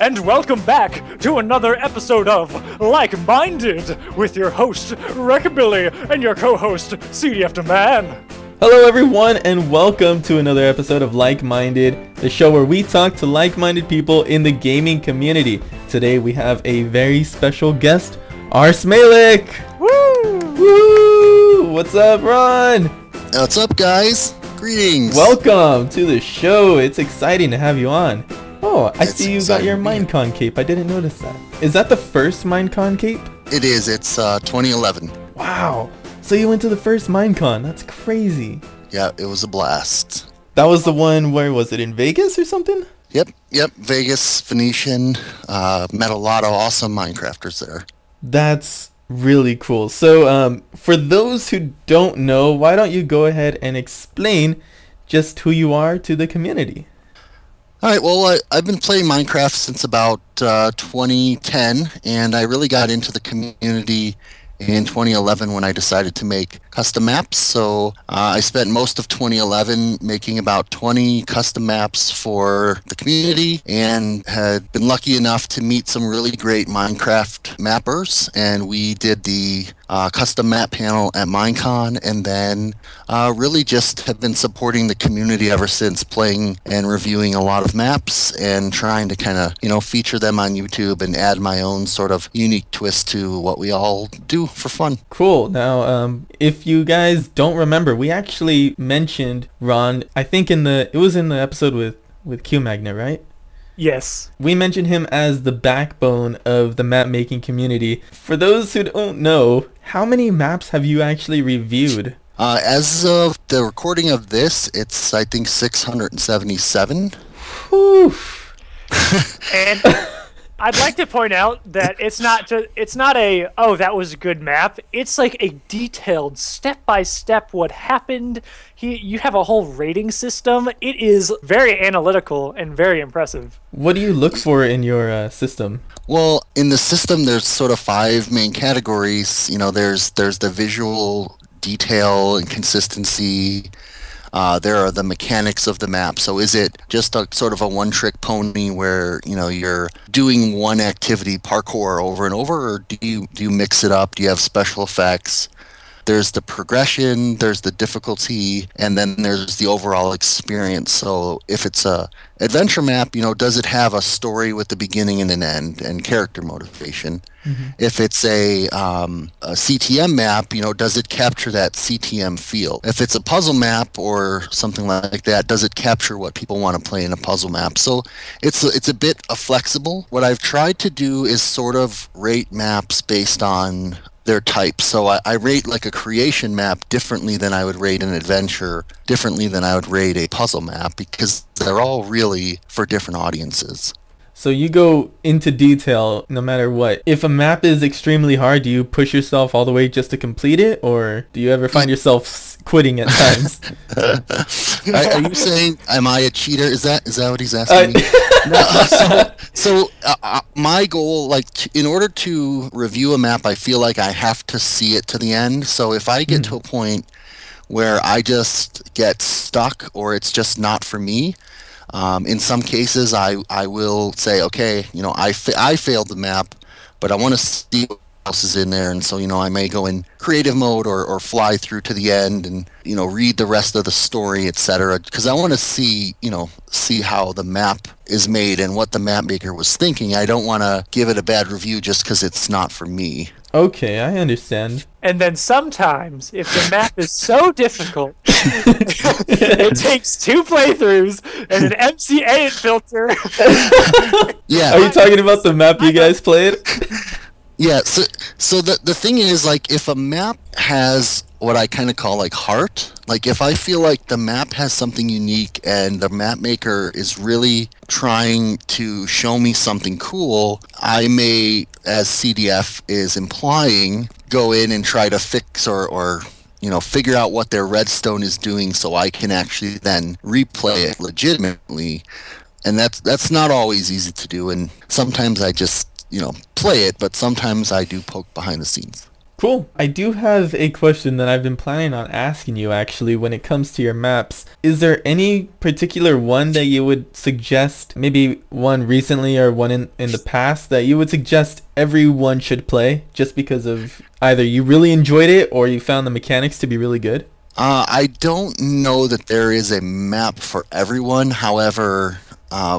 and welcome back to another episode of Like-Minded with your host, Recabilly, and your co-host, CDFDMAN. Hello everyone, and welcome to another episode of Like-Minded, the show where we talk to like-minded people in the gaming community. Today we have a very special guest, RSmalec! Woo! Woo! What's up, Ron? What's up, guys? Greetings. Welcome to the show. It's exciting to have you on. Oh, I see you got your Minecon cape. I didn't notice that. Is that the first Minecon cape? It is. It's 2011. Wow. So you went to the first Minecon. That's crazy. Yeah, it was a blast. That was the one, where was it, in Vegas or something? Yep. Vegas, Phoenician. Met a lot of awesome Minecrafters there. That's really cool. So for those who don't know, why don't you go ahead and explain just who you are to the community? Alright, well, I've been playing Minecraft since about 2010, and I really got into the community in 2011 when I decided to make custom maps. So I spent most of 2011 making about 20 custom maps for the community, and had been lucky enough to meet some really great Minecraft mappers, and we did the custom map panel at Minecon, and then really just have been supporting the community ever since, playing and reviewing a lot of maps and trying to kind of, feature them on YouTube and add my own sort of unique twist to what we all do for fun. Cool. Now, if you guys don't remember, we actually mentioned Ron, I think it was in the episode with qmagnet, right? Yes. We mentioned him as the backbone of the map making community. For those who don't know, how many maps have you actually reviewed? As of the recording of this, it's, I think, 677. Whew. And I'd like to point out that it's not a, oh, that was a good map. It's like a detailed step-by-step what happened. You have a whole rating system. It is very analytical and very impressive. What do you look for in your system? Well, in the system, there's sort of 5 main categories. There's the visual detail and consistency. There are the mechanics of the map. So is it just a sort of a one-trick pony where you're doing one activity, parkour, over and over, or do you mix it up? Do you have special effects? There's the progression, there's the difficulty, and then there's the overall experience. So if it's a adventure map, does it have a story with the beginning and an end and character motivation? Mm-hmm. If it's a CTM map, does it capture that CTM feel? If it's a puzzle map or something like that, does it capture what people want to play in a puzzle map? So it's a bit flexible. What I've tried to do is sort of rate maps based on their type. So I rate like a creation map differently than I would rate an adventure, differently than I would rate a puzzle map, because they're all really for different audiences. So you go into detail no matter what. If a map is extremely hard, do you push yourself all the way just to complete it, or do you ever find yourself quitting at times? Are you saying, am I a cheater? Is that what he's asking me? No, so my goal, in order to review a map, I feel like I have to see it to the end. So if I get to a point where I just get stuck or it's just not for me, in some cases I will say, okay, I failed the map, but I want to see what else is in there, and so I may go in creative mode or fly through to the end and read the rest of the story, etc., because I want to see how the map is made and what the map maker was thinking. I don't want to give it a bad review just because it's not for me. Okay, I understand. And then sometimes, if the map is so difficult, it takes 2 playthroughs and an MC8 filter. Yeah. Are you talking about the map you guys played? Yeah, so the thing is, if a map has what I kind of call heart, if I feel like the map has something unique and the map maker is really trying to show me something cool, I may, as CDF is implying, go in and try to fix or figure out what their redstone is doing so I can actually then replay it legitimately. And that's not always easy to do, and sometimes I just play it, but sometimes I do poke behind the scenes. Cool. I do have a question that I've been planning on asking you actually when it comes to your maps. Is there any particular one that you would suggest, maybe one recently or one in the past, that you would suggest everyone should play just because of either you really enjoyed it or you found the mechanics to be really good? I don't know that there is a map for everyone. However,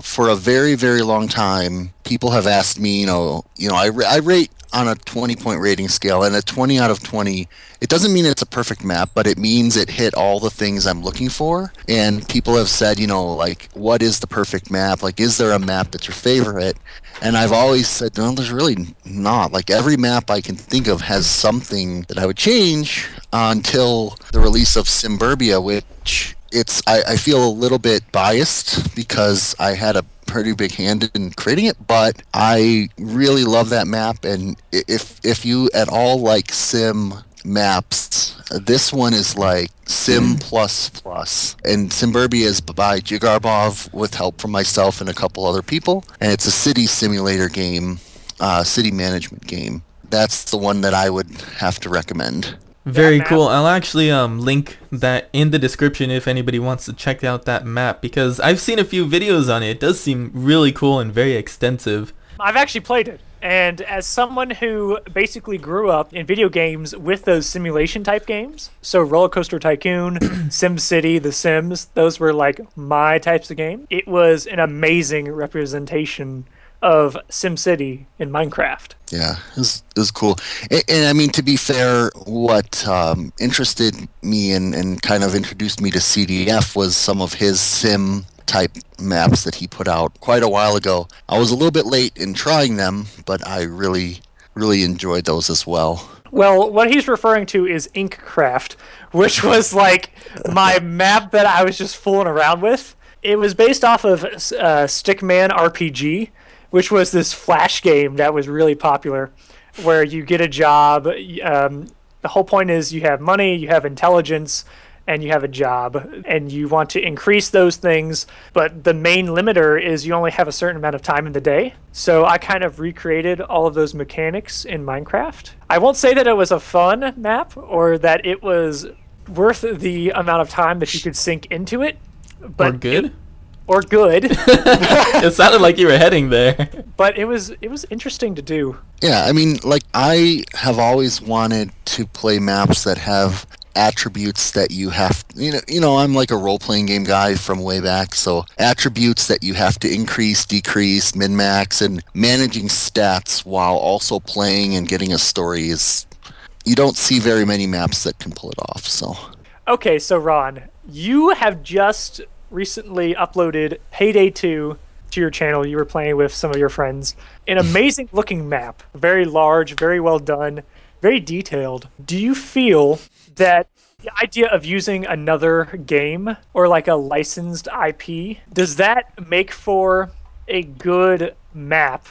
for a very, very long time, people have asked me, I rate on a 20-point rating scale, and a 20 out of 20, it doesn't mean it's a perfect map, but it means it hit all the things I'm looking for. And people have said, like, what is the perfect map? Like, is there a map that's your favorite? And I've always said, no, there's really not. Like, every map I can think of has something that I would change until the release of Suburbia, which I feel a little bit biased because I had a pretty big hand in creating it, but I really love that map. And if you at all like sim maps, this one is like sim plus plus. And Suburbia is by Jigarbov with help from myself and a couple other people, and it's a city simulator game, city management game. That's the one that I would have to recommend. Very cool. I'll actually link that in the description if anybody wants to check out that map, because I've seen a few videos on it. It does seem really cool and very extensive. I've actually played it, and as someone who basically grew up in video games with those simulation type games, so Roller Coaster Tycoon, Sim City, The Sims, those were like my types of game. It was an amazing representation of SimCity in Minecraft. Yeah, it was cool. And I mean, to be fair, what interested me and kind of introduced me to CDF was some of his sim type maps that he put out quite a while ago. I was a little bit late in trying them, but I really enjoyed those as well. Well, what he's referring to is Inkcraft, which was like my map that I was just fooling around with. It was based off of Stickman RPG, which was this flash game that was really popular, where you get a job. The whole point is you have money, you have intelligence, and you have a job, and you want to increase those things, but the main limiter is you only have a certain amount of time in the day. So I kind of recreated all of those mechanics in Minecraft. I won't say that it was a fun map or that it was worth the amount of time that you could sink into it. But or good? It sounded like you were heading there. But it was interesting to do. Yeah, I mean, like, I have always wanted to play maps that have attributes that you have, I'm like a role-playing game guy from way back, so attributes that you have to increase, decrease, min-max, and managing stats while also playing and getting a story is, you don't see very many maps that can pull it off, so. Okay, so Ron, you have just recently uploaded Payday 2 to your channel. You were playing with some of your friends. An amazing looking map, very large, very well done, very detailed. Do you feel that the idea of using another game or like a licensed IP, does that make for a good map?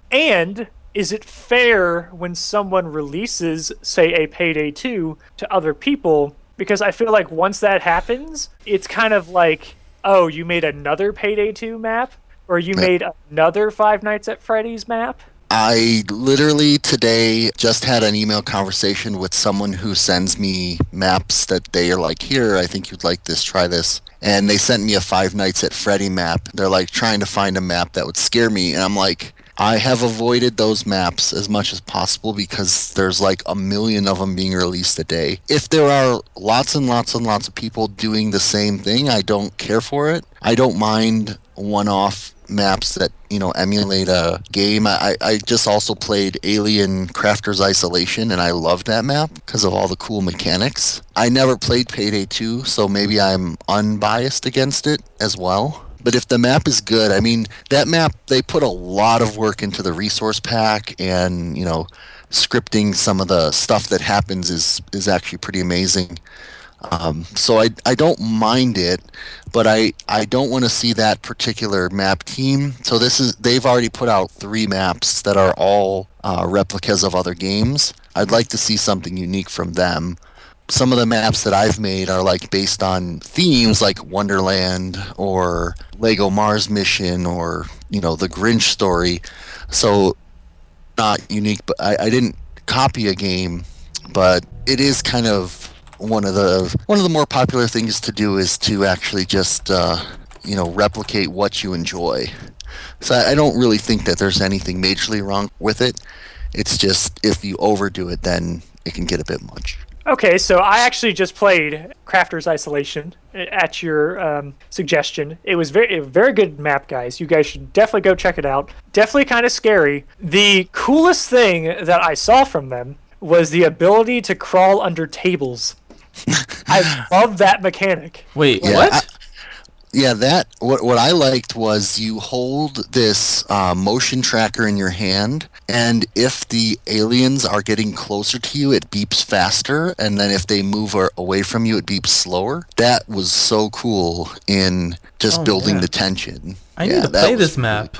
And is it fair when someone releases, say, a Payday 2 to other people? Because I feel like once that happens, it's kind of like, oh, you made another Payday 2 map? Or you made another Five Nights at Freddy's map? I literally today just had an email conversation with someone who sends me maps that they are like, here, I think you'd like this, try this. And they sent me a Five Nights at Freddy map. They're like trying to find a map that would scare me. And I'm like, I have avoided those maps as much as possible because there's like a million of them being released a day. If there are lots and lots and lots of people doing the same thing, I don't care for it. I don't mind one-off maps that, emulate a game. I just also played Alien Crafter's Isolation, and I loved that map because of all the cool mechanics. I never played Payday 2, so maybe I'm unbiased against it as well. But if the map is good, I mean, that map, they put a lot of work into the resource pack, and, scripting some of the stuff that happens is actually pretty amazing. So I don't mind it, but I don't want to see that particular map team. So they've already put out 3 maps that are all replicas of other games. I'd like to see something unique from them. Some of the maps that I've made are like based on themes like Wonderland or Lego Mars Mission or, the Grinch story. So not unique, but I didn't copy a game, but it is kind of one of the more popular things to do is to actually just replicate what you enjoy. So I don't really think that there's anything majorly wrong with it. It's just if you overdo it, then it can get a bit much. Okay, so I actually just played Crafter's Isolation at your suggestion. It was a very good map, guys. You guys should definitely go check it out. Definitely kind of scary. The coolest thing that I saw from them was the ability to crawl under tables. I love that mechanic. Wait, Yeah, what? what I liked was you hold this motion tracker in your hand, and if the aliens are getting closer to you, it beeps faster, and then if they move away from you, it beeps slower. That was so cool in just building the tension. I need to play this map.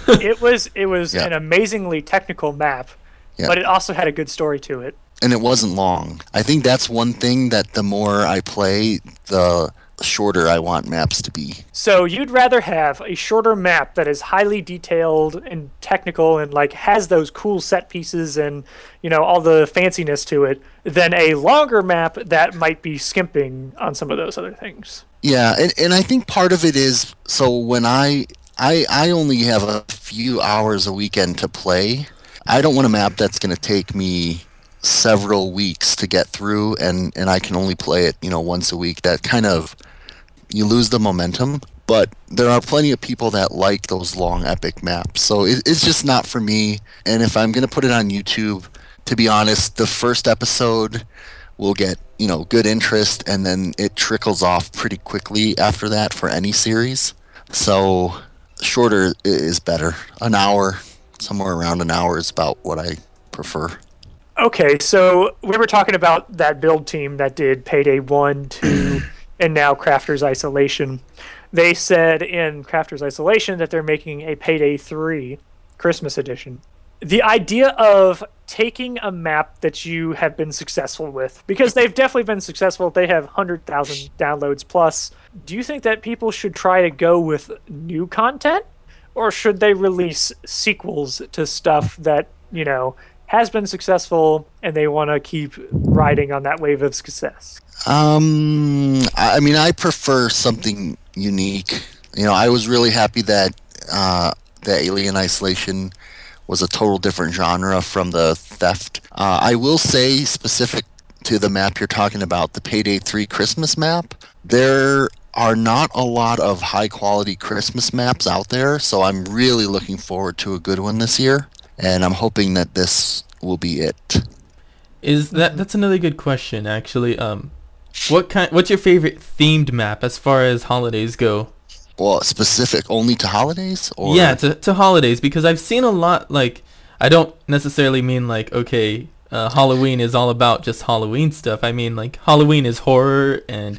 Really cool. It was an amazingly technical map, but it also had a good story to it. And it wasn't long. I think that's one thing that the more I play, the shorter I want maps to be. So you'd rather have a shorter map that is highly detailed and technical and like has those cool set pieces and all the fanciness to it than a longer map that might be skimping on some of those other things. Yeah, and I think part of it is, so when I only have a few hours a weekend to play, I don't want a map that's going to take me several weeks to get through, and I can only play it once a week. That kind of, you lose the momentum. But there are plenty of people that like those long epic maps, so it's just not for me. And if I'm going to put it on YouTube, to be honest, the first episode will get good interest, and then it trickles off pretty quickly after that for any series. So shorter is better. An hour, somewhere around an hour is about what I prefer. Okay, so we were talking about that build team that did Payday 1, 2, and now Crafter's Isolation. They said in Crafter's Isolation that they're making a Payday 3 Christmas edition. The idea of taking a map that you have been successful with, because they've definitely been successful, they have 100,000 downloads plus. Do you think that people should try to go with new content, or should they release sequels to stuff that, has been successful and they want to keep riding on that wave of success? I prefer something unique. I was really happy that the Alien Isolation was a total different genre from the Theft. I will say, specific to the map you're talking about, the Payday 3 Christmas map, there are not a lot of high-quality Christmas maps out there, so I'm really looking forward to a good one this year, and I'm hoping that this will be it. That's another good question, actually. What's your favorite themed map as far as holidays go? Well, specific only to holidays? Or? Yeah, to holidays, because I've seen a lot, like, I don't necessarily mean like, okay, Halloween is all about just Halloween stuff. I mean, like, Halloween is horror and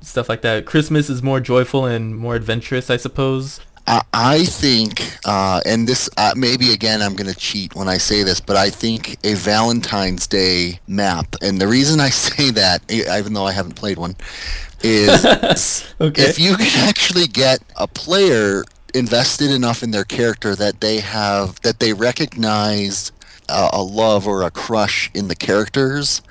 stuff like that. Christmas is more joyful and more adventurous, I suppose. I think, and this, maybe again I'm going to cheat when I say this, but I think a Valentine's Day map, and the reason I say that, even though I haven't played one, is if you can actually get a player invested enough in their character that they recognize a love or a crush in the characters,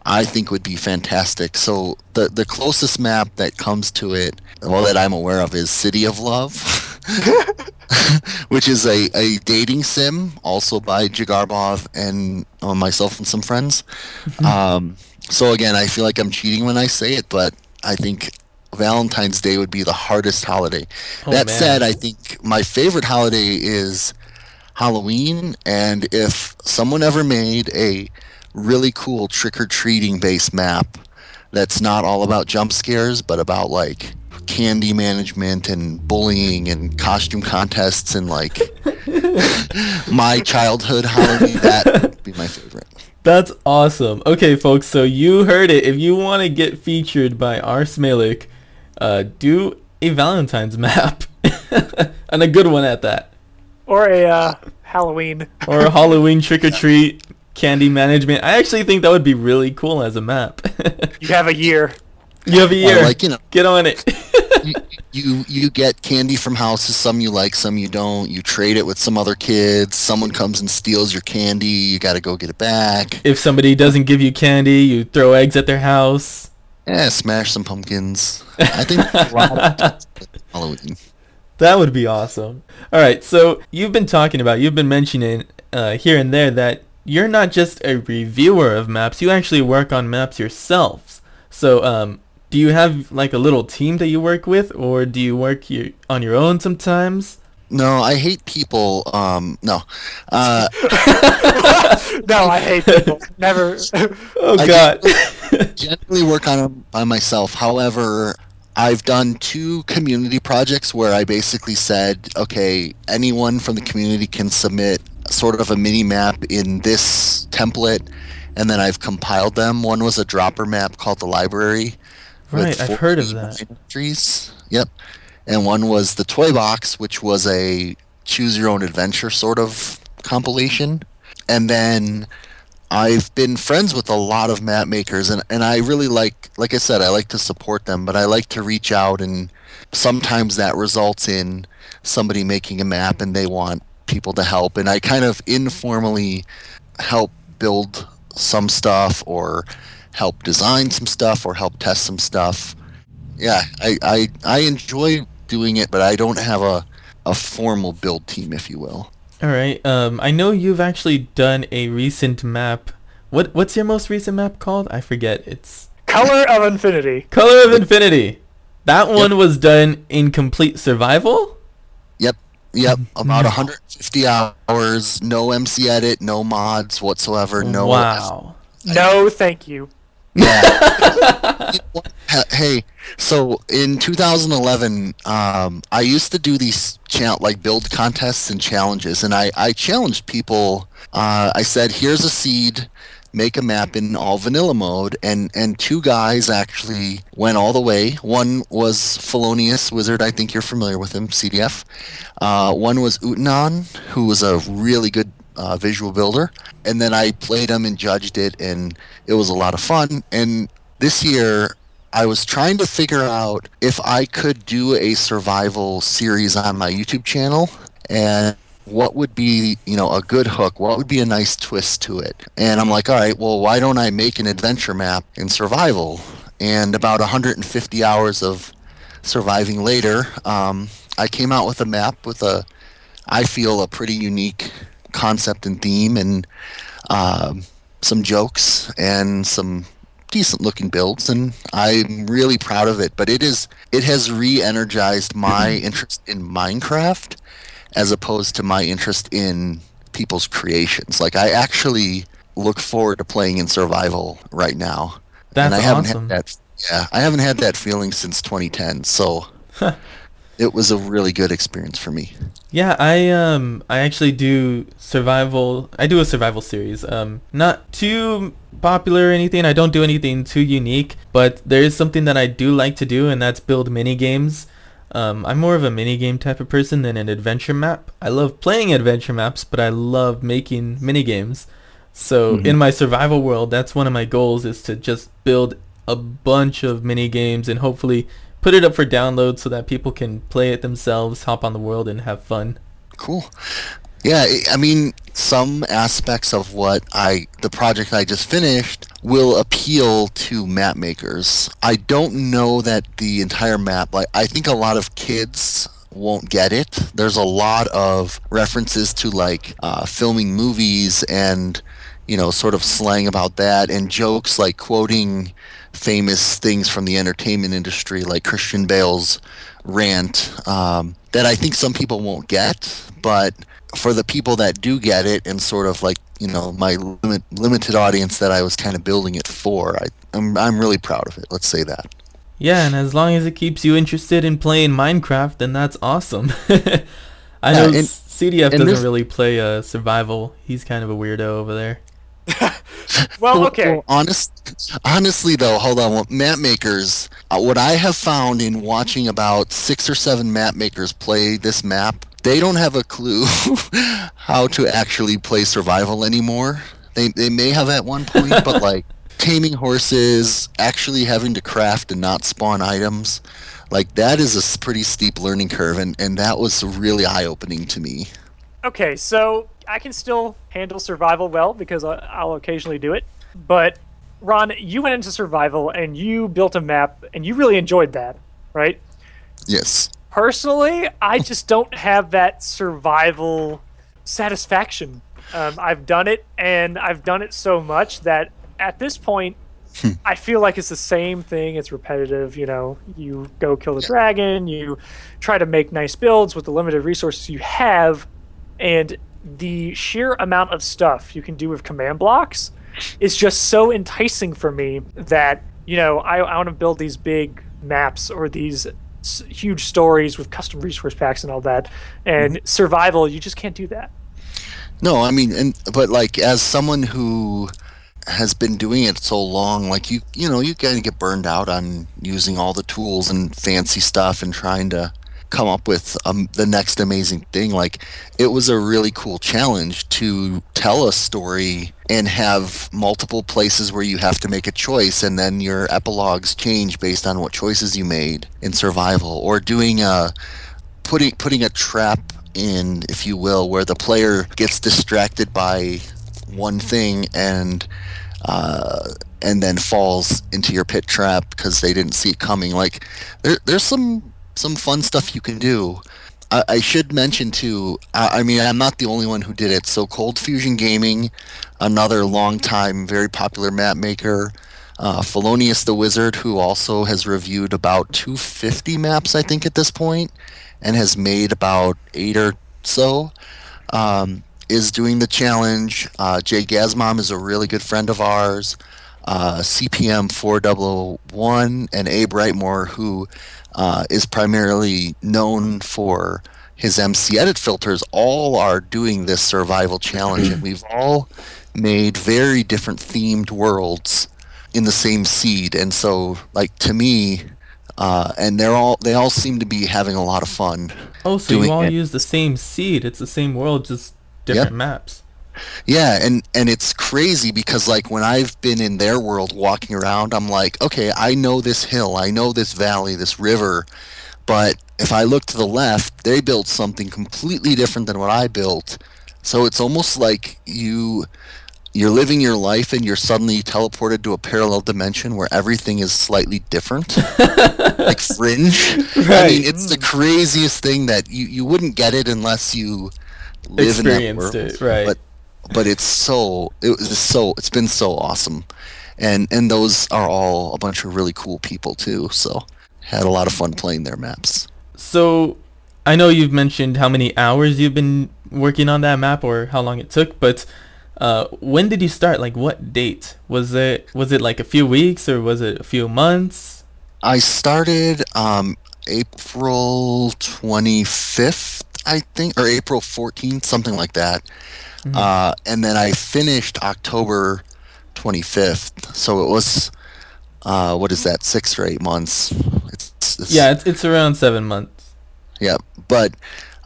I think would be fantastic. So the closest map that comes to it, that I'm aware of, is City of Love. Which is a dating sim, also by Jigarbov and myself and some friends. So again, I feel like I'm cheating when I say it, but I think Valentine's Day would be the hardest holiday. That said, I think my favorite holiday is Halloween, and if someone ever made a really cool trick-or-treating based map that's not all about jump scares, but about like candy management and bullying and costume contests and like my childhood Halloween, that would be my favorite. That's awesome. Okay, folks, so you heard it. If you want to get featured by RSmalec, do a Valentine's map. And a good one at that. Or a Halloween. Or a Halloween trick-or-treat candy management. I actually think that would be really cool as a map. You have a year. You have a year. Like, get on it. you get candy from houses. Some you like, some you don't. You trade it with some other kids. Someone comes and steals your candy. You got to go get it back. If somebody doesn't give you candy, you throw eggs at their house. Yeah, smash some pumpkins. I think a lot of Halloween. That would be awesome. All right, so you've been mentioning here and there that you're not just a reviewer of maps. You actually work on maps yourselves. So, do you have like a little team that you work with, or do you work on your own sometimes? No, I hate people. No. No, I hate people. Never. Oh God. Generally work on them by myself. However, I've done 2 community projects where I basically said, okay, anyone from the community can submit sort of a mini map in this template, and then I've compiled them. One was a dropper map called the Library. Right, I've heard of that. Entries. Yep. And one was the Toy Box, which was a choose your own adventure sort of compilation. And then I've been friends with a lot of map makers, and I really like I said, I like to support them, but I like to reach out, and sometimes that results in somebody making a map and they want people to help, and I kind of informally help build some stuff or help design some stuff or help test some stuff. Yeah, I enjoy doing it, but I don't have a formal build team, if you will. All right. I know you've actually done a recent map. What's your most recent map called? I forget. It's Color of Infinity. Color of Infinity. That one was done in complete survival? Yep. About 150 hours, no MC edit, no mods whatsoever, no. Wow. No, thank you. Yeah. Hey, so in 2011, I used to do these build contests and challenges, and I challenged people. I said, here's a seed, make a map in all vanilla mode, and 2 guys actually went all the way. One was Felonious Wizard, I think you're familiar with him, CDF. One was Utanon, who was a really good visual builder, and then I played him and judged it, and it was a lot of fun. And this year I was trying to figure out if I could do a survival series on my YouTube channel, and what would be, a good hook, what would be a nice twist to it. And I'm like, all right, well, why don't I make an adventure map in survival? And about 150 hours of surviving later, I came out with a map with I feel a pretty unique concept and theme, and some jokes and some decent looking builds, and I'm really proud of it. But it has re-energized my interest in Minecraft as opposed to my interest in people's creations. Like, I actually look forward to playing in survival right now. That's and I haven't awesome. I haven't had that feeling since 2010, so it was a really good experience for me. Yeah, I actually do survival. I do a survival series. Not too popular or anything. I don't do anything too unique, but there is something that I do like to do, and that's build mini games. I'm more of a mini game type of person than an adventure map. I love playing adventure maps, but I love making mini games. So in my survival world, that's one of my goals, is to just build a bunch of mini games and hopefully put it up for download so that people can play it themselves, hop on the world, and have fun. Cool. Yeah, I mean, some aspects of the project I just finished will appeal to map makers. I don't know that the entire map, I think a lot of kids won't get it. There's a lot of references to filming movies and, sort of slang about that, and jokes like quoting famous things from the entertainment industry, like Christian Bale's rant, that I think some people won't get. But for the people that do get it, and sort of my limited audience that I was kind of building it for, I'm really proud of it. Let's say that. Yeah, and as long as it keeps you interested in playing Minecraft, then that's awesome. I know CDF doesn't really play survival. He's kind of a weirdo over there. Well, okay. Well, honestly, though, hold on. Map makers, what I have found in watching about 6 or 7 map makers play this map, they don't have a clue how to actually play survival anymore. They may have at one point, but taming horses, actually having to craft and not spawn items, Like, that is a pretty steep learning curve, and that was really eye-opening to me. Okay, so I can still handle survival well because I'll occasionally do it. But Ron, you went into survival and you built a map and you really enjoyed that, right? Yes. Personally, I just don't have that survival satisfaction. I've done it, and I've done it so much that at this point, I feel like it's the same thing. It's repetitive. You know, you go kill the dragon, you try to make nice builds with the limited resources you have, and the sheer amount of stuff you can do with command blocks is just so enticing for me that, you know, I want to build these big maps or these huge stories with custom resource packs and all that. And survival, you just can't do that. No, I mean, but like, as someone who has been doing it so long, like, you know, you kind of get burned out on using all the tools and fancy stuff and trying to come up with the next amazing thing. Like, it was a really cool challenge to tell a story and have multiple places where you have to make a choice, and then your epilogues change based on what choices you made in survival, or doing putting a trap in, if you will, where the player gets distracted by one thing and then falls into your pit trap because they didn't see it coming. Like, there's some fun stuff you can do. I should mention too, I mean, I'm not the only one who did it. So Cold Fusion Gaming, another long-time, very popular map maker, Felonious the Wizard, who also has reviewed about 250 maps, I think, at this point, and has made about 8 or so, is doing the challenge. Jay Gazmom is a really good friend of ours. CPM 4001 and Abe Wrightmore, who is primarily known for his MC edit filters, all are doing this survival challenge, and we've all made very different themed worlds in the same seed. And so, like, to me, and they all seem to be having a lot of fun. Oh, so you all use the same seed? It's the same world, just different maps. Yeah, and it's crazy because, like, when I've been in their world walking around, I'm like, okay, I know this hill, I know this valley, this river, but if I look to the left, they built something completely different than what I built. So it's almost like you're living your life and you're suddenly teleported to a parallel dimension where everything is slightly different. Like Fringe. Right. I mean, it's the craziest thing that you wouldn't get it unless you live in that world. It, right. But it's been so awesome. And those are all a bunch of really cool people too, so had a lot of fun playing their maps. So I know you've mentioned how many hours you've been working on that map or how long it took, but when did you start? Like, what date? Was it like a few weeks or was it a few months? I started April 25th, I think, or April 14th, something like that. And then I finished October 25th. So it was, what is that, 6 or 8 months? It's around 7 months. Yeah, but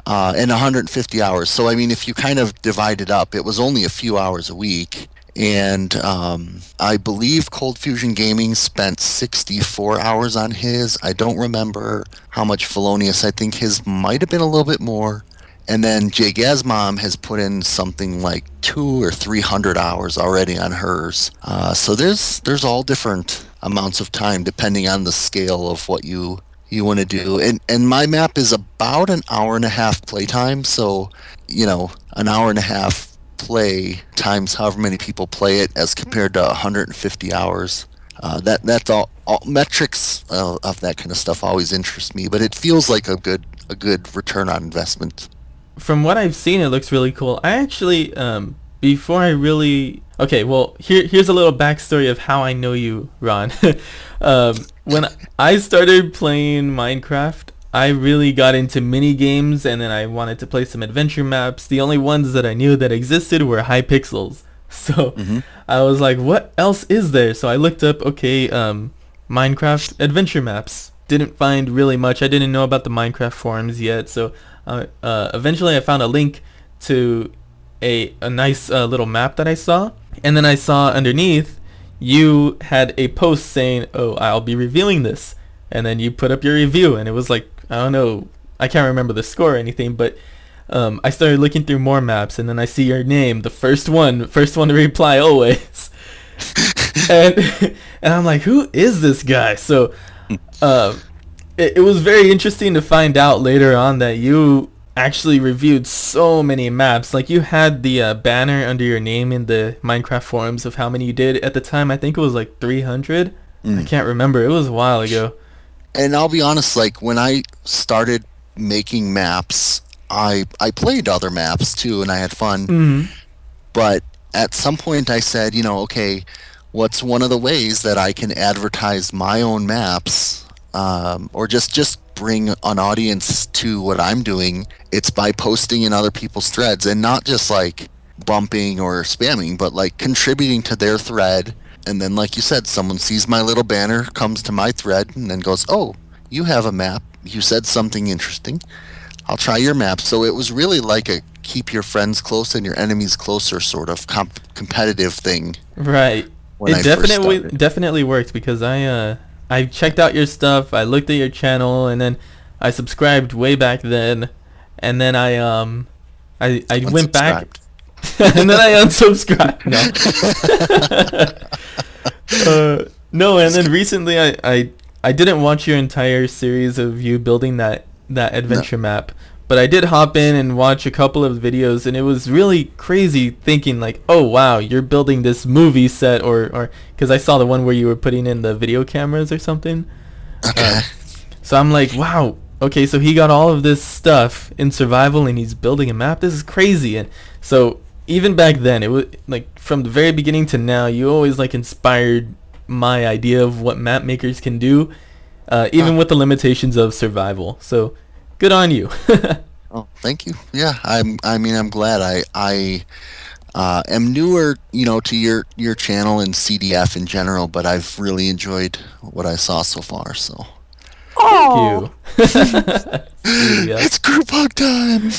and 150 hours. So I mean, if you kind of divide it up, it was only a few hours a week. And I believe Cold Fusion Gaming spent 64 hours on his. I don't remember how much Felonious. I think his might have been a little bit more. And then Jay Gazmom has put in something like 200 or 300 hours already on hers. So there's all different amounts of time depending on the scale of what you want to do. And my map is about an hour and a half playtime. So, you know, an hour and a half play times however many people play it as compared to 150 hours. That's all metrics of that kind of stuff always interest me, but it feels like a good return on investment. From what I've seen, it looks really cool. I actually, before I really... Okay, well, here's a little backstory of how I know you, Ron. When I started playing Minecraft, I really got into mini games, and then I wanted to play some adventure maps. The only ones that I knew that existed were Hypixels. So I was like, what else is there? So I looked up, okay, Minecraft adventure maps. Didn't find really much. I didn't know about the Minecraft forums yet, so eventually I found a link to a nice little map that I saw, and then I saw underneath you had a post saying, oh, I'll be reviewing this. and then you put up your review, and it was like, I don't know, I can't remember the score or anything, but I started looking through more maps, and then I see your name, the first one to reply always. and I'm like, who is this guy? So it was very interesting to find out later on that you actually reviewed so many maps. Like, you had the banner under your name in the Minecraft forums of how many you did at the time. I think it was like 300. I can't remember. It was a while ago. And I'll be honest, like, when I started making maps, I played other maps too, and I had fun. But at some point I said, you know, okay, what's one of the ways that I can advertise my own maps, or just bring an audience to what I'm doing? It's by posting in other people's threads, and not just like bumping or spamming, but like contributing to their thread. And then, like you said, someone sees my little banner, comes to my thread, and then goes, oh, you have a map, you said something interesting, I'll try your map. So it was really like a keep your friends close and your enemies closer sort of competitive thing. Right. It definitely worked, because I checked out your stuff, I looked at your channel, and then I subscribed way back then, and then I went back and then I unsubscribed. No, and then recently I didn't watch your entire series of you building that adventure map, but I did hop in and watch a couple of videos, and it was really crazy thinking like, oh wow, you're building this movie set, or because I saw the one where you were putting in the video cameras or something. Okay. So I'm like, wow, okay, so he got all of this stuff in survival and he's building a map. This is crazy. And so even back then, it was like from the very beginning to now, you always like inspired my idea of what map makers can do, even with the limitations of survival. So good on you. Oh, thank you. Yeah, I'm glad. I am newer, you know, to your channel and CDF in general, but I've really enjoyed what I saw so far. So. Oh. Thank you. It's group hug time.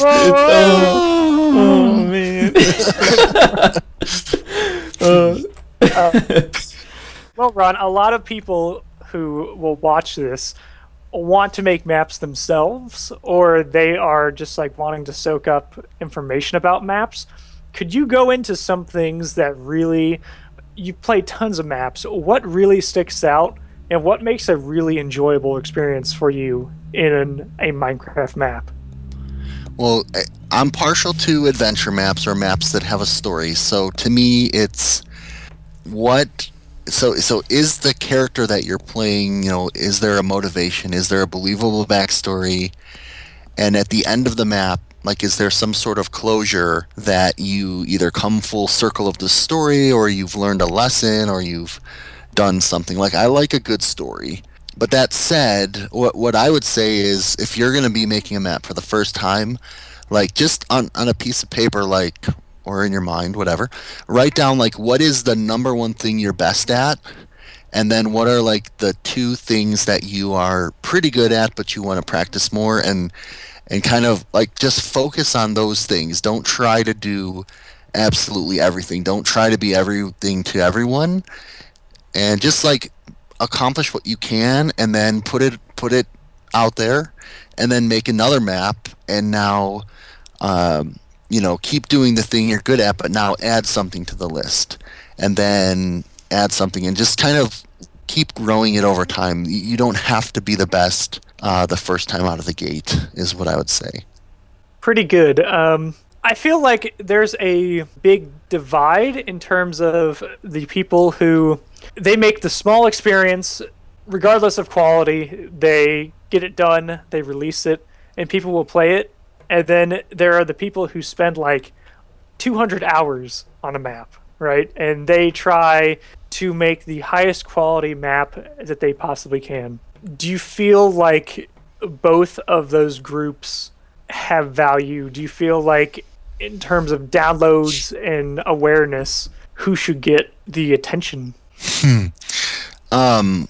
Oh man. Well, Ron, a lot of people who will watch this want to make maps themselves, or they are just like wanting to soak up information about maps. Could you go into some things that really, you play tons of maps, what really sticks out and what makes a really enjoyable experience for you in a Minecraft map? Well, I'm partial to adventure maps, or maps that have a story. So to me, it's so is the character that you're playing, you know, is there a motivation? Is there a believable backstory? And at the end of the map, like, is there some sort of closure that you either come full circle of the story, or you've learned a lesson, or you've done something? Like, I like a good story. But that said, what I would say is, if you're going to be making a map for the first time, like, just on a piece of paper, like, or in your mind, whatever, write down, like, what is the number one thing you're best at, and then what are, like, the two things that you are pretty good at but you want to practice more, and kind of, like, just focus on those things. Don't try to do absolutely everything. Don't try to be everything to everyone. And just, like, accomplish what you can, and then put it out there, and then make another map, and now you know, keep doing the thing you're good at, but now add something to the list, and then add something, and just kind of keep growing it over time. You don't have to be the best the first time out of the gate, is what I would say. Pretty good. I feel like there's a big divide in terms of the people who, they make the small experience, regardless of quality, they get it done, they release it, and people will play it. And then there are the people who spend like 200 hours on a map, right? And they try to make the highest quality map that they possibly can. Do you feel like both of those groups have value? Do you feel like, in terms of downloads and awareness, who should get the attention?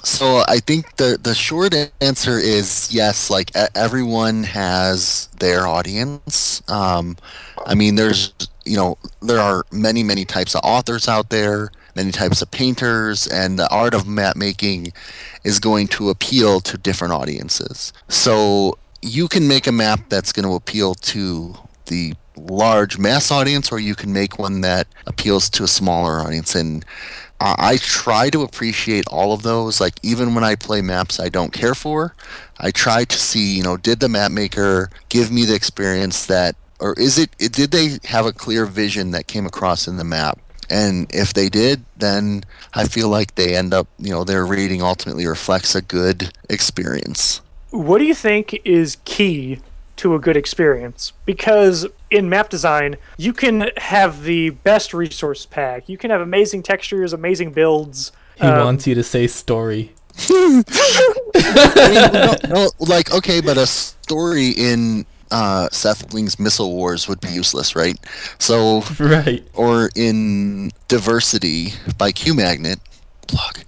So I think the short answer is yes. Like, everyone has their audience. I mean, there's, you know, there are many types of authors out there. many types of painters, and the art of map making is going to appeal to different audiences. So you can make a map that's going to appeal to the large mass audience, or you can make one that appeals to a smaller audience. And I try to appreciate all of those. Like, even when I play maps I don't care for, I try to see, did the map maker give me the experience that, or did they have a clear vision that came across in the map? And if they did, then I feel like they end up, their rating ultimately reflects a good experience. What do you think is key to a good experience? Because in map design, you can have the best resource pack. You can have amazing textures, amazing builds. He wants you to say story. No, okay, but a story in Seth Bling's Missile Wars would be useless, right? So, right. Or in Diversity by qmagnet, blog.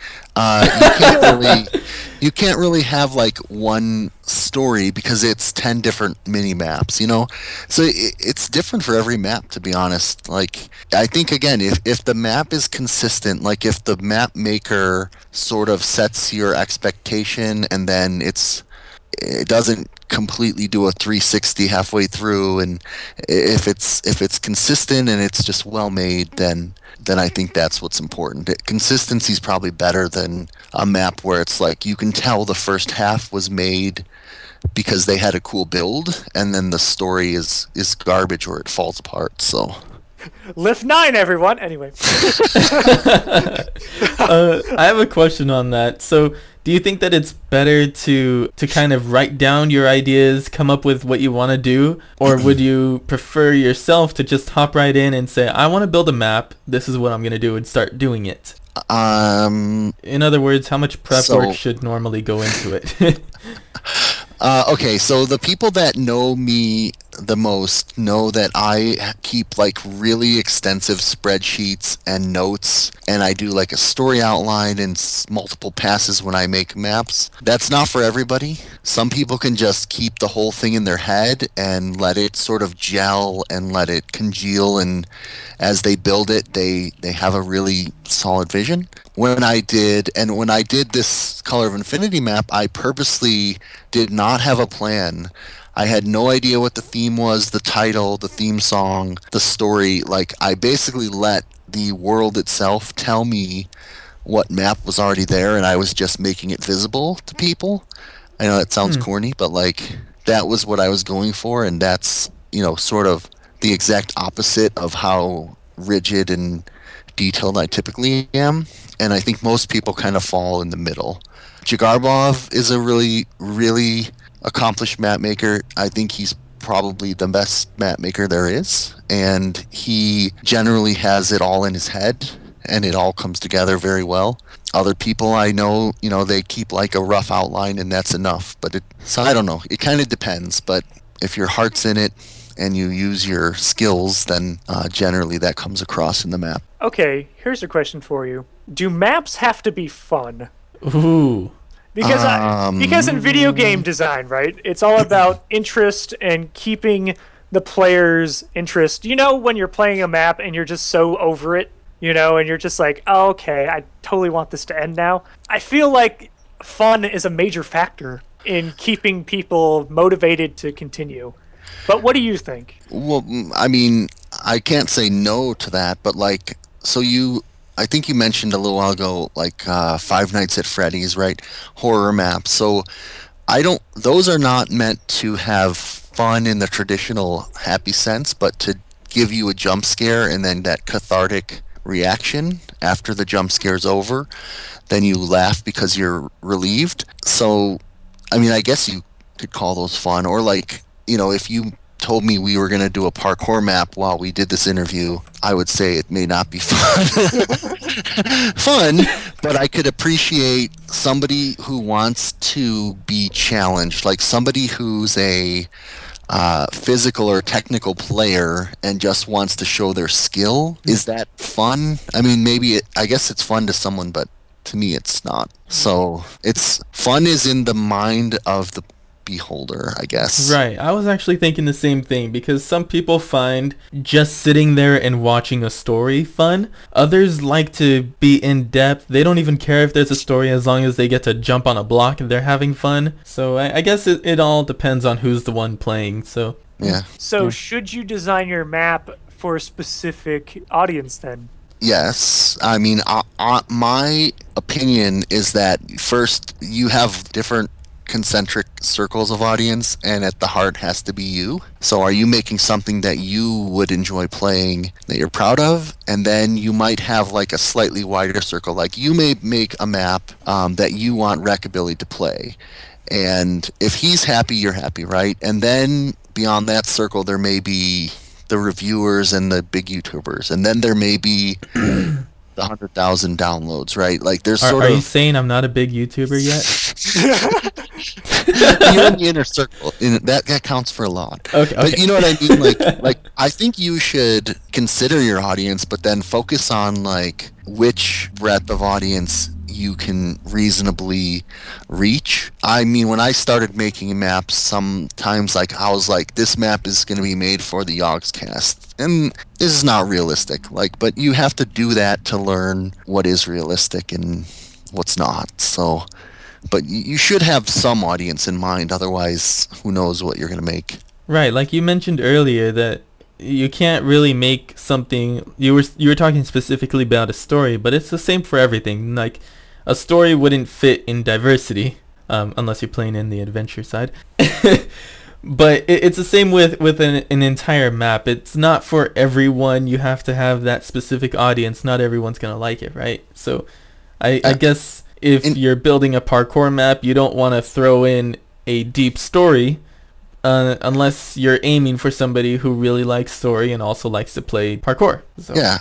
You can't really have like one story because it's 10 different mini maps, So it's different for every map, to be honest. Like, I think again, if the map is consistent, like if the map maker sort of sets your expectation and then it doesn't completely do a 360 halfway through, and if it's consistent and it's just well made, then I think that's what's important. Consistency is probably better than a map where it's like you can tell the first half was made because they had a cool build, and then the story is garbage or it falls apart. So Lift 9, everyone. Anyway. I have a question on that. So do you think that it's better to kind of write down your ideas, come up with what you want to do, or would you prefer yourself to just hop right in and say, I want to build a map, this is what I'm going to do, and start doing it? In other words, how much prep work should normally go into it? Okay, so the people that know me the most know that I keep like really extensive spreadsheets and notes, and I do like a story outline and multiple passes when I make maps. That's not for everybody. Some people can just keep the whole thing in their head and let it sort of gel and let it congeal, and as they build it, they have a really solid vision. When I did this Color of Infinity map, I purposely did not have a plan. I had no idea what the theme was, the title, the theme song, the story. Like, I basically let the world itself tell me what map was already there, and I was just making it visible to people. I know that sounds corny, but like, that was what I was going for, and that's, sort of the exact opposite of how rigid and detailed I typically am. And I think most people kind of fall in the middle. Jigarbov is a really, really accomplished map maker. I think he's probably the best map maker there is, and he generally has it all in his head, and it all comes together very well. Other people I know, they keep like a rough outline, and that's enough. So I don't know. It kind of depends, but if your heart's in it and you use your skills, then generally that comes across in the map. Okay, here's a question for you. Do maps have to be fun? Ooh. Because in video game design, right, it's all about interest and keeping the player's interest. When you're playing a map and you're just so over it, and you're just like, oh, okay, I totally want this to end now. I feel like fun is a major factor in keeping people motivated to continue. But what do you think? Well, I mean, I can't say no to that, but like, I think you mentioned a little while ago, like Five Nights at Freddy's, right? Horror maps. So those are not meant to have fun in the traditional happy sense, but to give you a jump scare and then that cathartic reaction after the jump scare's over. Then you laugh because you're relieved. So, I mean, I guess you could call those fun. Or like, if you told me we were going to do a parkour map while we did this interview, I would say it may not be fun, but I could appreciate somebody who wants to be challenged, like somebody who's a physical or technical player and just wants to show their skill. Is that fun? I mean, I guess it's fun to someone, but to me it's not. So fun is in the mind of the beholder, I guess. Right. I was actually thinking the same thing, because some people find just sitting there and watching a story fun. Others like to be in depth. They don't even care if there's a story as long as they get to jump on a block and they're having fun. So I guess it all depends on who's the one playing. So Yeah. So should you design your map for a specific audience then? Yes. I mean, my opinion is that first you have different concentric circles of audience, and at the heart has to be you. So are you making something that you would enjoy playing, that you're proud of? And then you might have like a slightly wider circle. Like you may make a map that you want Recabilly to play. And if he's happy, you're happy, right? And then beyond that circle, there may be the reviewers and the big YouTubers, and then there may be the 100,000 downloads, right? Like there's are you saying I'm not a big YouTuber yet? You're in the inner circle, and that counts for a lot. Okay. But you know what I mean? Like I think you should consider your audience, but then focus on like which breadth of audience you can reasonably reach. I mean, when I started making maps, sometimes like I was like, this map is going to be made for the Yogscast, and this is not realistic. Like, but you have to do that to learn what is realistic and what's not. So, but you should have some audience in mind. Otherwise, who knows what you're going to make. Right, like you mentioned earlier that you can't really make something. You were talking specifically about a story, but it's the same for everything. Like a story wouldn't fit in diversity unless you're playing in the adventure side. But it's the same with an entire map. It's not for everyone. You have to have that specific audience. Not everyone's gonna like it, right? So I guess if you're building a parkour map, you don't want to throw in a deep story unless you're aiming for somebody who really likes story and also likes to play parkour. So. Yeah,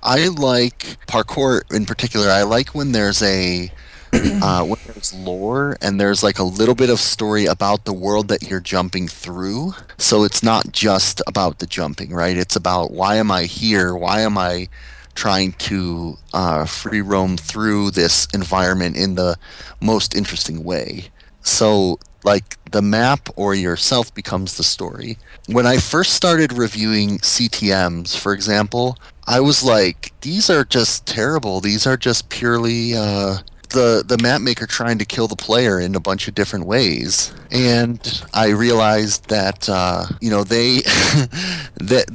I like parkour in particular. I like when there's when there's lore and there's like a little bit of story about the world that you're jumping through. So it's not just about the jumping, right? It's about, why am I here? Why am I trying to free roam through this environment in the most interesting way? So like the map or yourself becomes the story. When I first started reviewing CTMs, for example, I was like, these are just terrible. These are just purely the map maker trying to kill the player in a bunch of different ways. And I realized that they that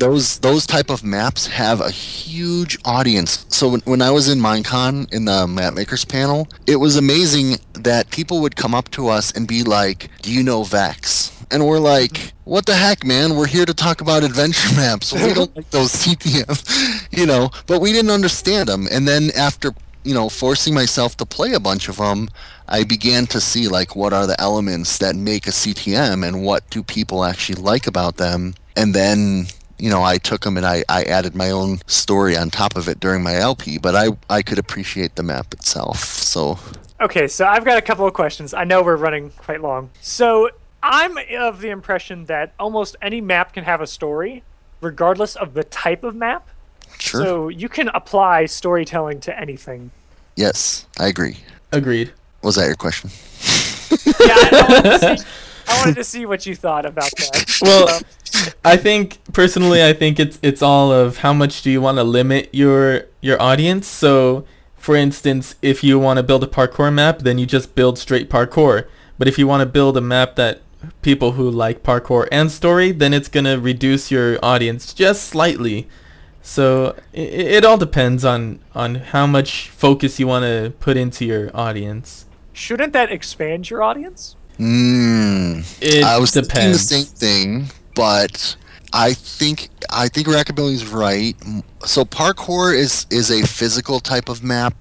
those type of maps have a huge audience. So when I was in Minecon in the map makers panel, it was amazing that people would come up to us and be like, do you know Vex? And we're like, what the heck, man? We're here to talk about adventure maps. We don't like those CTMs, but we didn't understand them. And then after forcing myself to play a bunch of them, I began to see like what are the elements that make a CTM and what do people actually like about them. And then I took them and I added my own story on top of it during my LP, but I could appreciate the map itself. So okay, so I've got a couple of questions. I know we're running quite long. So I'm of the impression that almost any map can have a story, regardless of the type of map. Sure. So you can apply storytelling to anything. Yes, I agree. Agreed. Was that your question? Yeah, I wanted to see what you thought about that. Well, I think it's all of how much do you want to limit your audience. So, for instance, if you want to build a parkour map, then you just build straight parkour. But if you want to build a map that people who like parkour and story, then it's going to reduce your audience just slightly. So it all depends on how much focus you want to put into your audience. Shouldn't that expand your audience? I was depends. thinking the same thing, but I think Recabilly's right. So parkour is a physical type of map.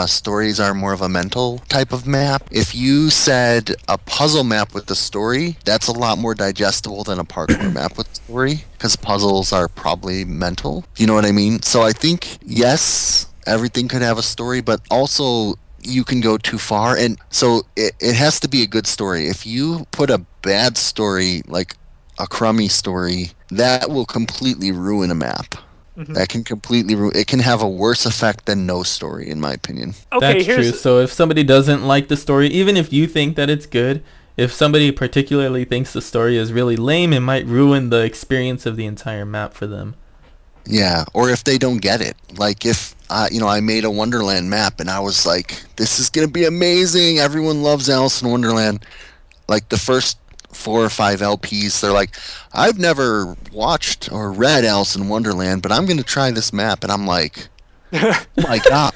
Stories are more of a mental type of map. If you said a puzzle map with the story, that's a lot more digestible than a parkour map with story, because puzzles are probably mental. You know what I mean? So I think, yes, everything could have a story, but also you can go too far. And so it has to be a good story. If you put a bad story, like a crummy story, that will completely ruin a map. Mm-hmm. That can completely it can have a worse effect than no story, in my opinion. Okay, that's true. So if somebody doesn't like the story, even if you think that it's good, if somebody particularly thinks the story is really lame, it might ruin the experience of the entire map for them. Yeah, or if they don't get it. Like if I made a Wonderland map and I was like, this is gonna be amazing. Everyone loves Alice in Wonderland. Like the first 4 or 5 LPs, they're like, I've never watched or read Alice in Wonderland, but I'm gonna try this map, and I'm like, oh my god.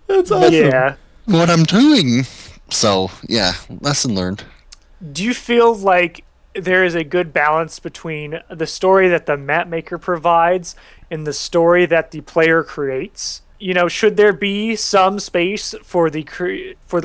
That's awesome. Yeah. What I'm doing. So yeah, lesson learned. Do you feel like there is a good balance between the story that the map maker provides and the story that the player creates? You know, should there be some space for the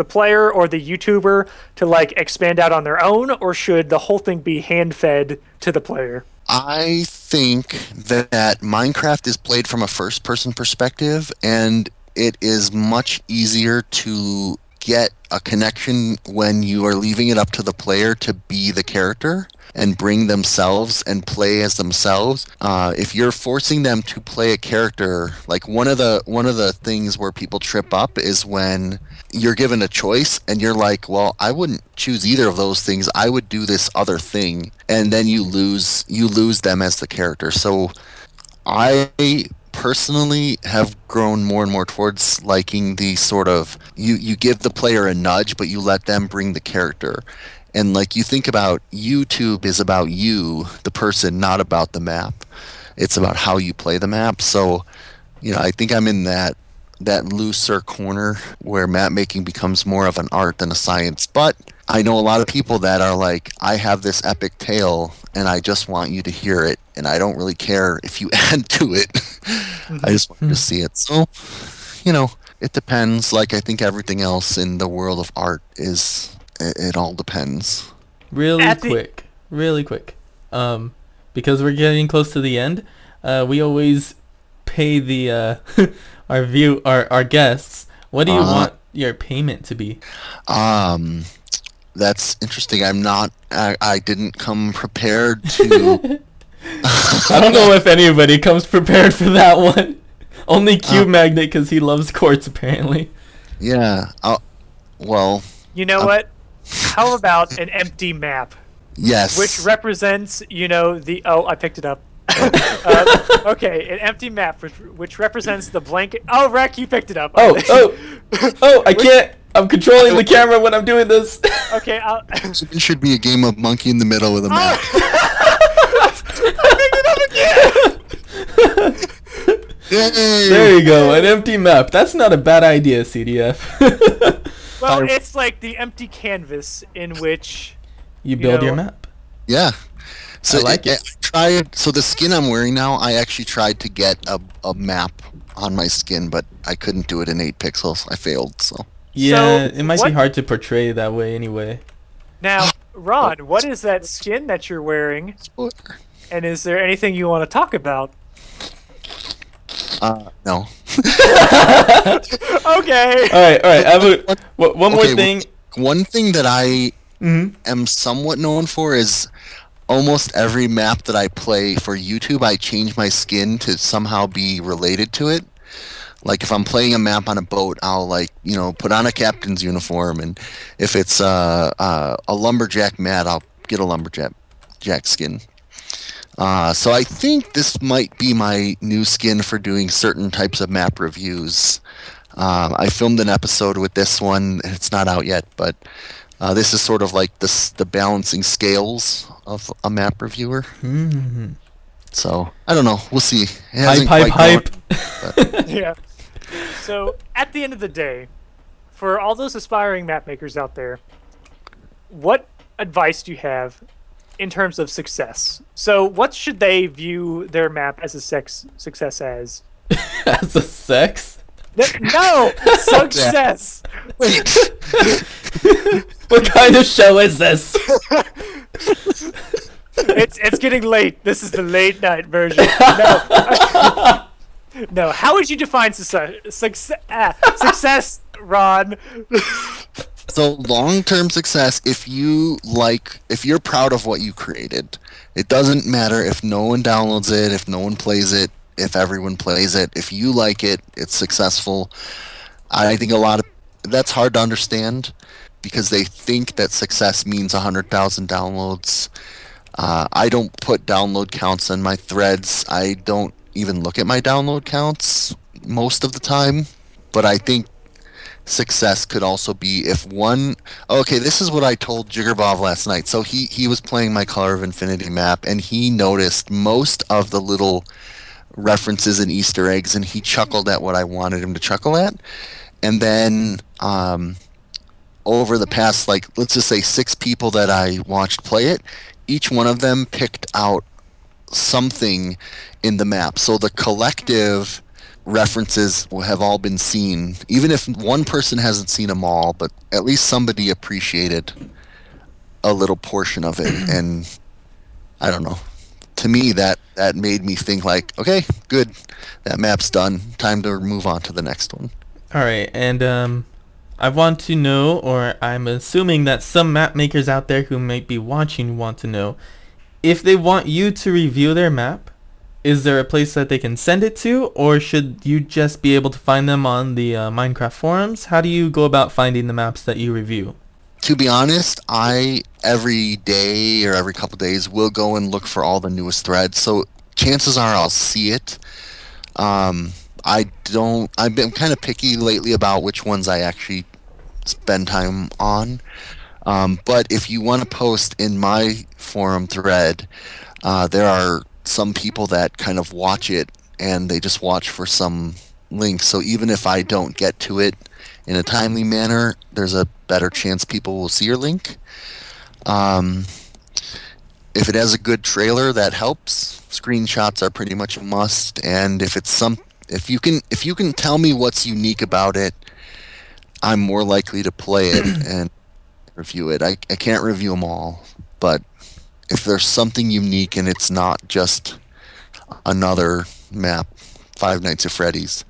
player or the YouTuber to like expand out on their own, or should the whole thing be hand-fed to the player? I think that Minecraft is played from a first-person perspective, and it is much easier to get a connection when you are leaving it up to the player to be the character and bring themselves and play as themselves. If you're forcing them to play a character, like one of the things where people trip up is when you're given a choice and you're like, well, I wouldn't choose either of those things. I would do this other thing, and then you lose them as the character. So I personally have grown more and more towards liking the sort of you give the player a nudge, but you let them bring the character. And like you think about YouTube is about you, the person, not about the map. It's about how you play the map. So, I think I'm in that looser corner where map making becomes more of an art than a science. But I know a lot of people that are like, I have this epic tale and I just want you to hear it, and I don't really care if you add to it. I just want you to see it. So, it depends. Like I think everything else in the world of art is, it all depends. Really quick. Because we're getting close to the end, we always pay the our guests. What do you want your payment to be? That's interesting. I didn't come prepared to. I don't know if anybody comes prepared for that one. Only qmagnet, because he loves quartz apparently. Yeah. Well. You know what? How about an empty map? Yes. Which represents, the... Oh, I picked it up. Okay, an empty map which represents the blanket... Oh, Rec, you picked it up. Oh, I can't... I'm controlling the camera when I'm doing this. Okay, It should be a game of monkey in the middle with a map. I picked it up again! Yay! There you go, an empty map. That's not a bad idea, CDF. Well, it's like the empty canvas in which... You build your map. Yeah. So I like it. So the skin I'm wearing now, I actually tried to get a map on my skin, but I couldn't do it in 8 pixels. I failed, so... Yeah, it might be hard to portray that way anyway. Now, Ron, what is that skin that you're wearing? And is there anything you want to talk about? No. Okay. All right. I have one more thing. One thing that I am somewhat known for is almost every map that I play for YouTube, I change my skin to somehow be related to it. Like if I'm playing a map on a boat, I'll put on a captain's uniform, and if it's a lumberjack mat, I'll get a lumberjack skin. So I think this might be my new skin for doing certain types of map reviews. I filmed an episode with this one. It's not out yet, but this is sort of like the balancing scales of a map reviewer. Mm-hmm. So I don't know. We'll see. Hype. Yeah. So at the end of the day, for all those aspiring map makers out there, what advice do you have in terms of success? So what should they view their map as a success as? As a sex? No! Success! Wait. What kind of show is this? It's getting late. This is the late night version. No. No. How would you define success, Ron? So long-term success, if you're proud of what you created, it doesn't matter if no one downloads it, if no one plays it, if everyone plays it. If you like it, it's successful. I think a lot of that's hard to understand because they think that success means 100,000 downloads. I don't put download counts in my threads. I don't even look at my download counts most of the time, but I think success could also be if one. Okay, this is what I told jigarbov last night. So he was playing my Color of Infinity map, and he noticed most of the little references and Easter eggs, and he chuckled at what I wanted him to chuckle at. And then over the past, like, let's just say 6 people that I watched play it, each one of them picked out something in the map. So the collective references have all been seen, even if one person hasn't seen them all, but at least somebody appreciated a little portion of it. And I don't know, to me that made me think like, okay, good, that map's done, time to move on to the next one. All right, and I want to know, or I'm assuming that some map makers out there who might be watching want to know, if they want you to review their map, is there a place that they can send it to, or should you just be able to find them on the Minecraft forums? How do you go about finding the maps that you review? To be honest, I every day or every couple days will go and look for all the newest threads, so chances are I'll see it. I've been kind of picky lately about which ones I actually spend time on. But if you want to post in my forum thread, there are some people that kind of watch it and they just watch for some links. So even if I don't get to it in a timely manner, there's a better chance people will see your link. If it has a good trailer, that helps. Screenshots are pretty much a must, and if you can tell me what's unique about it, I'm more likely to play it and review it. I can't review them all, but if there's something unique and it's not just another map, Five Nights at Freddy's,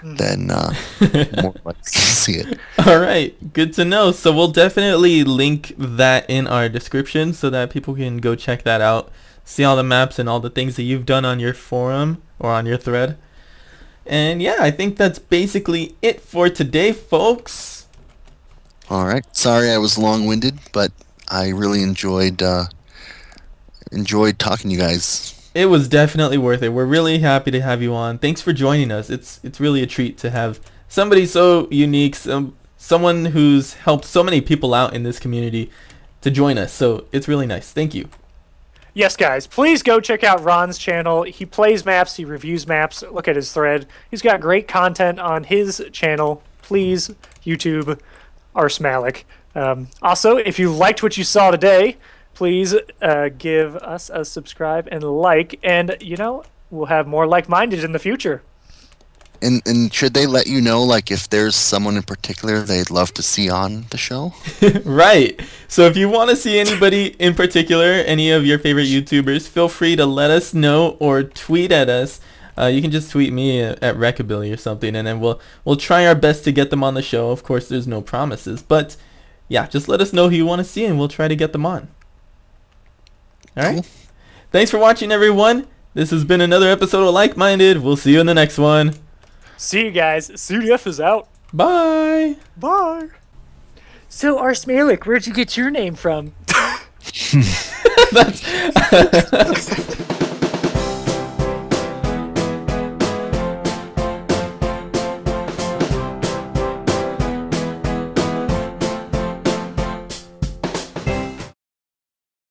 then more likely to see it. All right, good to know. So we'll definitely link that in our description so that people can go check that out, see all the maps and all the things that you've done on your forum or on your thread. And yeah, I think that's basically it for today, folks. All right. Sorry I was long-winded, but I really enjoyed talking to you guys. It was definitely worth it. We're really happy to have you on. Thanks for joining us. It's really a treat to have somebody so unique, someone who's helped so many people out in this community to join us. So it's really nice. Thank you. Yes, guys, please go check out Ron's channel. He plays maps, he reviews maps. Look at his thread. He's got great content on his channel. Please, YouTube, RSmalec. Also, if you liked what you saw today, please give us a subscribe and like, and, you know, we'll have more like-minded in the future. And should they let you know, like, if there's someone in particular they'd love to see on the show? Right. So if you want to see anybody in particular, any of your favorite YouTubers, feel free to let us know or tweet at us. You can just tweet me at Recabilly or something, and then we'll try our best to get them on the show. Of course, there's no promises, but yeah, just let us know who you want to see, and we'll try to get them on. All right. Cool. Thanks for watching, everyone. This has been another episode of Like Minded. We'll see you in the next one. See you guys. CDF is out. Bye. Bye. So, RSmalec, where'd you get your name from? That's